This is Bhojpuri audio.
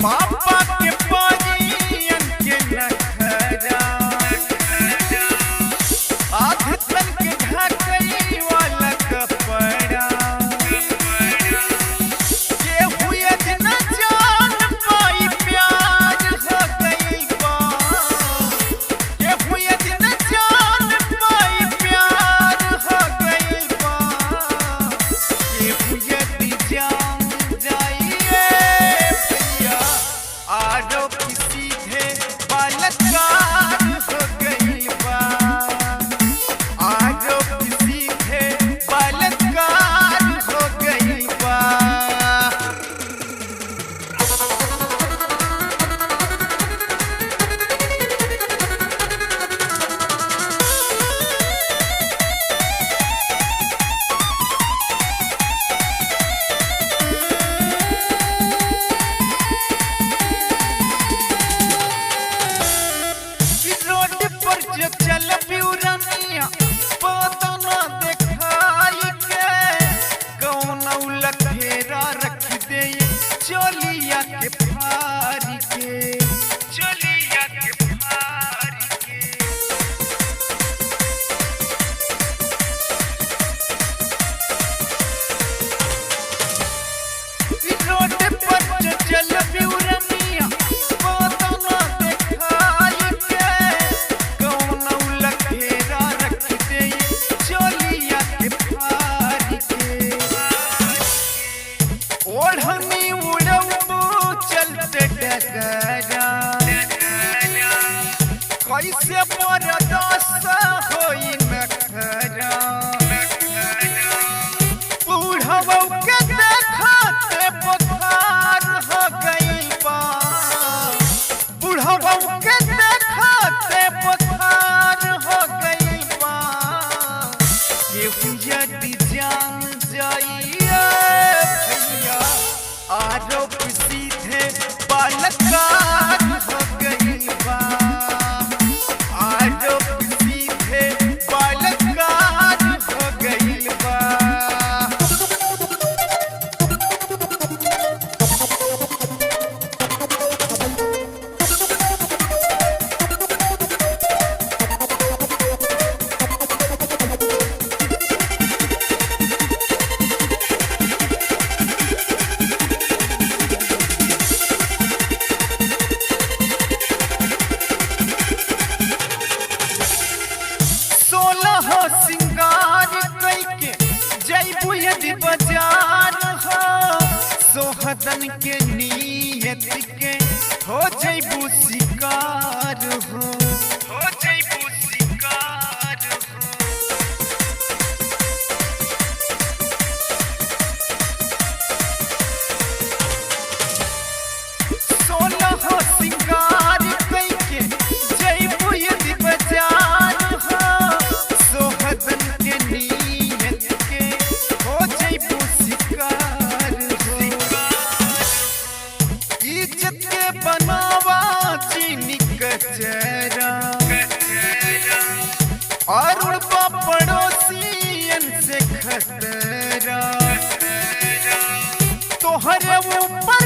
पापा के परियन के नखरा आधतन के ढकई वाला कपड़ा के हुए दिन जान पाई प्यार हो गई बा के हुए दिन जान पाई प्यार हो गई बा के हुए दिन जान जाइए भैया आरो सीधे बालकार हो गई बा आरो सीधे बालकार हो गई बा। रोड पर जो चल बिउरनिया पता न देखाई के कौन लखेरा रख दे चलिया के फारी के चलिया के फारी के रोड पर जो चल बिउरनिया पता न देखाई के कौन लखेरा रख दे चलिया के फारी के ओढ़नी उड़बू चलते डगरा कैसे बर्दाश्त होई नखरा बूढ़बू के देखते बुखार हो गई बा बूढ़बू के देखते बुखार हो गई बा ये यदि जान जाइए भैया आरो सीधे बालकार हो गई बा आरो सीधे बालकार हो गई बा। सोलह सिंगार कैके जैबू यदि बाजार हो सोहदन के नियत के हो जैबू शिकार हो जैबू शिकार हो। सोलह सिंगार कैके जैबू यदि बाजार हो सोहदन के नियत के हो जैबू शिकार हो। इज्जत के बनावा चीनी कचरा और पड़ोसियन से खतरा तोहरे ऊपर